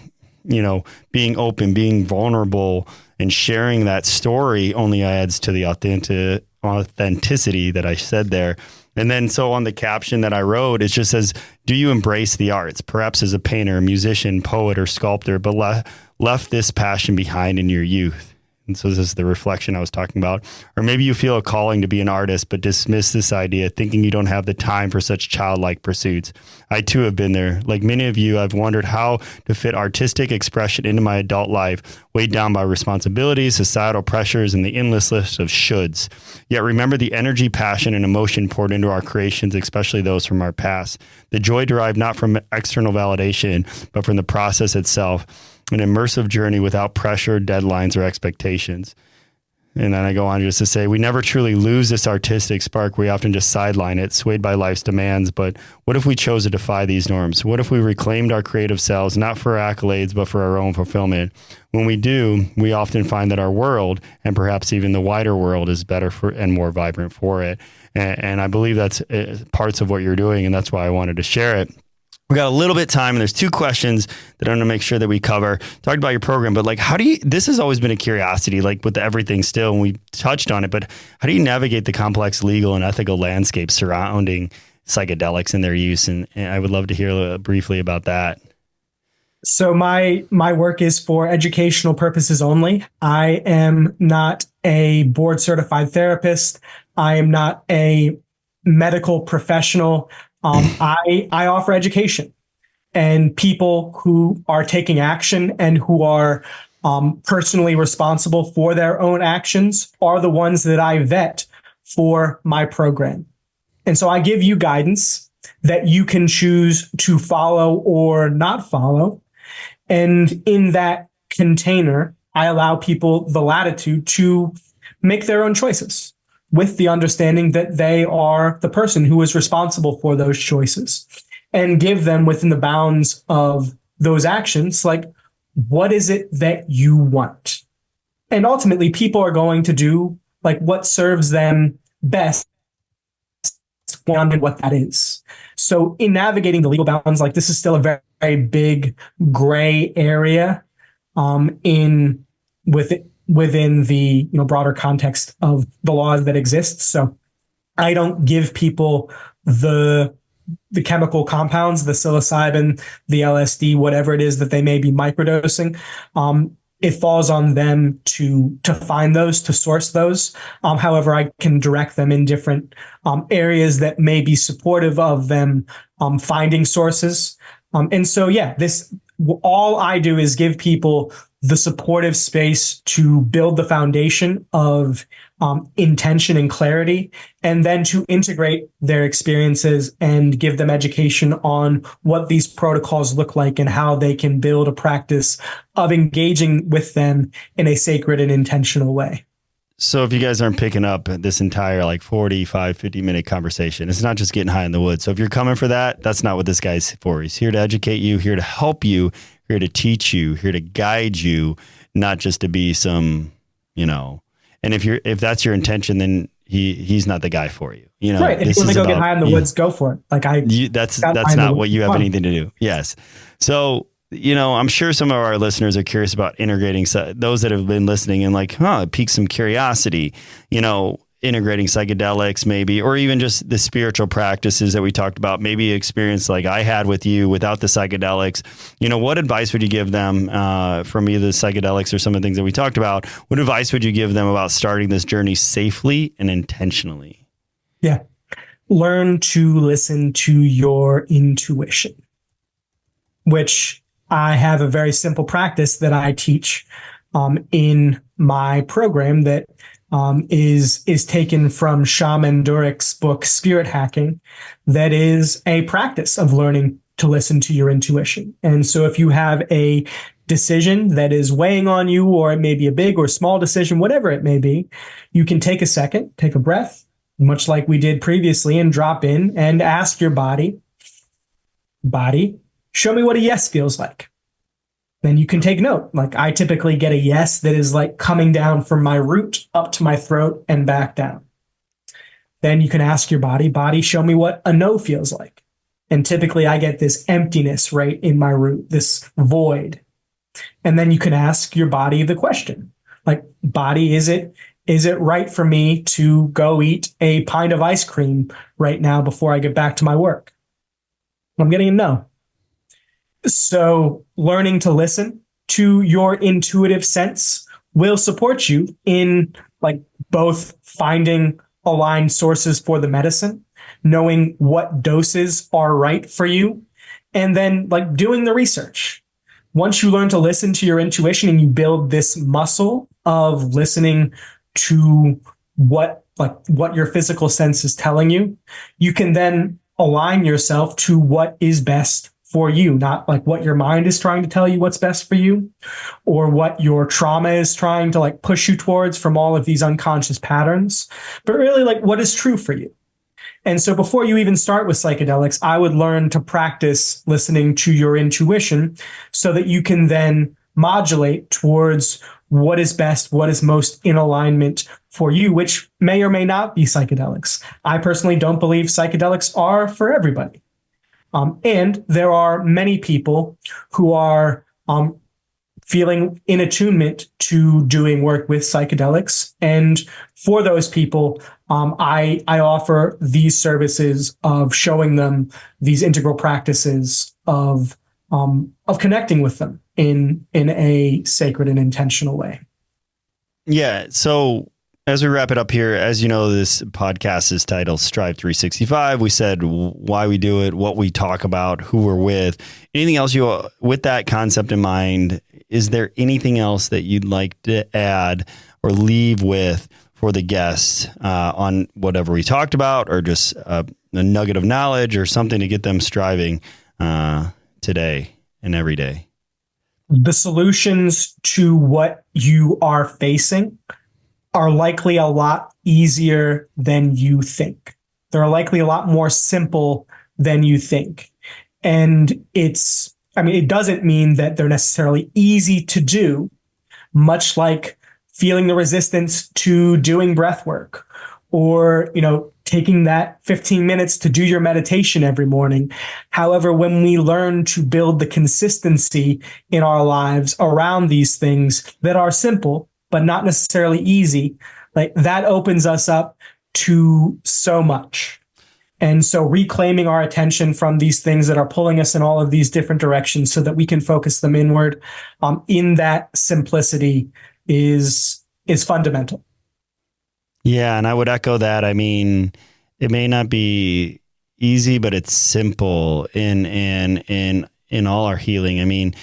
open, being vulnerable, and sharing that story only adds to the authenticity that I said there. And then so on the caption that I wrote, it just says, do you embrace the arts, perhaps as a painter, musician, poet, or sculptor, but left this passion behind in your youth? And so this is the reflection I was talking about. Or maybe you feel a calling to be an artist, but dismiss this idea, thinking you don't have the time for such childlike pursuits. I too have been there. Like many of you, I've wondered how to fit artistic expression into my adult life, weighed down by responsibilities, societal pressures, and the endless list of shoulds. Yet remember the energy, passion, and emotion poured into our creations, especially those from our past. The joy derived not from external validation, but from the process itself. An immersive journey without pressure, deadlines, or expectations. And then I go on just to say, we never truly lose this artistic spark. We often just sideline it, swayed by life's demands. But what if we chose to defy these norms? What if we reclaimed our creative selves, not for accolades, but for our own fulfillment? When we do, we often find that our world, and perhaps even the wider world, is better for and more vibrant for it. And I believe that's parts of what you're doing, and that's why I wanted to share it. We got a little bit of time, and there's two questions that I'm going to make sure that we cover. Talked about your program, but like, this has always been a curiosity, like with everything still, and we touched on it, but how do you navigate the complex legal and ethical landscape surrounding psychedelics and their use? And I would love to hear briefly about that. So my work is for educational purposes only. I am not a board certified therapist. I am not a medical professional. I offer education, and people who are taking action and who are personally responsible for their own actions are the ones that I vet for my program. And so I give you guidance that you can choose to follow or not follow. And in that container, I allow people the latitude to make their own choices, with the understanding that they are the person who is responsible for those choices, and give them within the bounds of those actions, like, what is it that you want? And ultimately, people are going to do like what serves them best, and what that is. So in navigating the legal bounds, like, this is still a very, very big gray area within the broader context of the laws that exist. So I don't give people the chemical compounds, the psilocybin, the LSD, whatever it is that they may be microdosing. It falls on them to find those, to source those. However, I can direct them in different areas that may be supportive of them finding sources. And so, all I do is give people the supportive space to build the foundation of intention and clarity, and then to integrate their experiences and give them education on what these protocols look like and how they can build a practice of engaging with them in a sacred and intentional way. So if you guys aren't picking up this entire 50-minute conversation, it's not just getting high in the woods. So if you're coming for that, that's not what this guy's for. He's here to educate you, here to help you, here to teach you, here to guide you, not just to be some, and if that's your intention, then he's not the guy for you. Right. If you want to go get high in the woods, go for it. That's not what you have anything to do. Yes. So, I'm sure some of our listeners are curious about integrating those that have been listening and it piques some curiosity, integrating psychedelics maybe, or even just the spiritual practices that we talked about, maybe experience like I had with you without the psychedelics. What advice would you give them from either the psychedelics or some of the things that we talked about? What advice would you give them about starting this journey safely and intentionally? Yeah. learn to listen to your intuition, which I have a very simple practice that I teach in my program that is taken from Shaman Durek's book, Spirit Hacking, that is a practice of learning to listen to your intuition. And so if you have a decision that is weighing on you, or it may be a big or small decision, whatever it may be, you can take a second, take a breath, much like we did previously, and drop in and ask your body, show me what a yes feels like. Then you can take note. Like, I typically get a yes that is like coming down from my root up to my throat and back down. Then you can ask your body, show me what a no feels like. And typically I get this emptiness right in my root, this void. And then you can ask your body the question, like, body, is it right for me to go eat a pint of ice cream right now before I get back to my work? I'm getting a no. So learning to listen to your intuitive sense will support you in like both finding aligned sources for the medicine, knowing what doses are right for you, and then like doing the research. Once you learn to listen to your intuition and you build this muscle of listening to what your physical sense is telling you, you can then align yourself to what is best for you, not like what your mind is trying to tell you what's best for you, or what your trauma is trying to like push you towards from all of these unconscious patterns, but really like what is true for you. And so before you even start with psychedelics, I would learn to practice listening to your intuition so that you can then modulate towards what is best, what is most in alignment for you, which may or may not be psychedelics. I personally don't believe psychedelics are for everybody. And there are many people who are feeling in attunement to doing work with psychedelics. And for those people, I offer these services of showing them these integral practices of connecting with them in a sacred and intentional way. Yeah. So as we wrap it up here, as you know, this podcast is titled Strive 365. We said why we do it, what we talk about, who we're with. Anything else with that concept in mind? Is there anything else that you'd like to add or leave with for the guests on whatever we talked about, or just a nugget of knowledge or something to get them striving today and every day? The solutions to what you are facing are likely a lot easier than you think. They're likely a lot more simple than you think. And it doesn't mean that they're necessarily easy to do, much like feeling the resistance to doing breath work, or, taking that 15 minutes to do your meditation every morning. However, when we learn to build the consistency in our lives around these things that are simple, but not necessarily easy, like that opens us up to so much. And so reclaiming our attention from these things that are pulling us in all of these different directions so that we can focus them inward, in that simplicity is fundamental. Yeah. And I would echo that. I mean, it may not be easy, but it's simple in all our healing. I mean,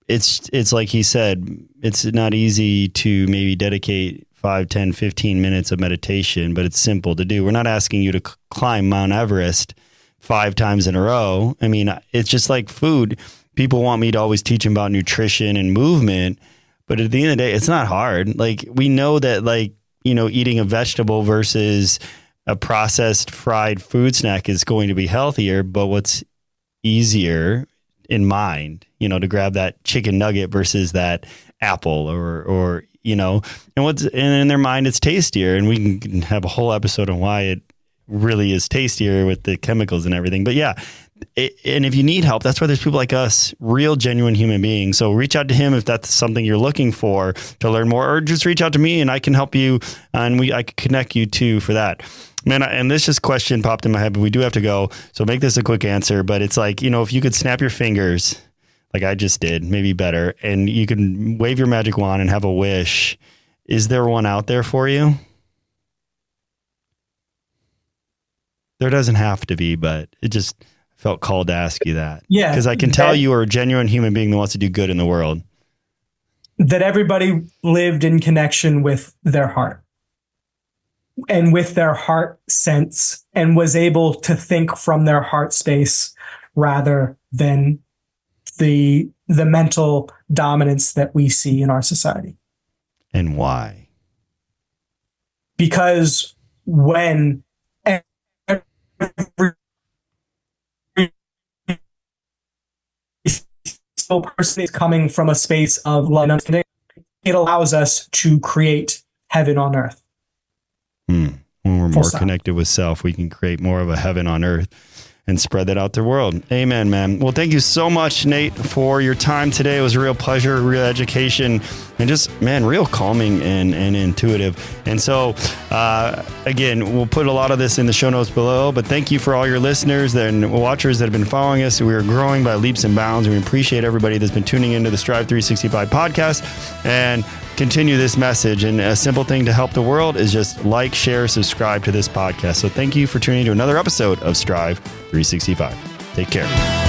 it's like he said, it's not easy to maybe dedicate 5, 10, 15 minutes of meditation, but it's simple to do. We're not asking you to climb Mount Everest 5 times in a row. I mean, it's just like food. People want me to always teach them about nutrition and movement, but at the end of the day, it's not hard. Like, we know that, like, eating a vegetable versus a processed fried food snack is going to be healthier, but what's easier in mind, to grab that chicken nugget versus that apple or and in their mind, it's tastier. And we can have a whole episode on why it really is tastier with the chemicals and everything. But yeah, and if you need help, that's why there's people like us, real, genuine human beings. So reach out to him if that's something you're looking for to learn more, or just reach out to me and I can help you, and I can connect you too for that. Man, and this just question popped in my head, but we do have to go. So make this a quick answer. But it's like, if you could snap your fingers like I just did, maybe better, and you can wave your magic wand and have a wish, is there one out there for you? There doesn't have to be, but it just felt called to ask you that. Yeah. Because I can tell you are a genuine human being that wants to do good in the world. That everybody lived in connection with their heart and with their heart sense, and was able to think from their heart space rather than the mental dominance that we see in our society. And why? Because when every single person is coming from a space of love and understanding, it allows us to create heaven on earth. When we're more connected with self, we can create more of a heaven on earth and spread that out to the world. Amen, man. Well, thank you so much, Nate, for your time today. It was a real pleasure, real education, and just, man, real calming and intuitive. And so, again, we'll put a lot of this in the show notes below, but thank you for all your listeners and watchers that have been following us. We are growing by leaps and bounds. We appreciate everybody that's been tuning into the Strive 365 podcast and continue this message. And a simple thing to help the world is just like, share, subscribe to this podcast. So thank you for tuning to another episode of Strive 365. Take care.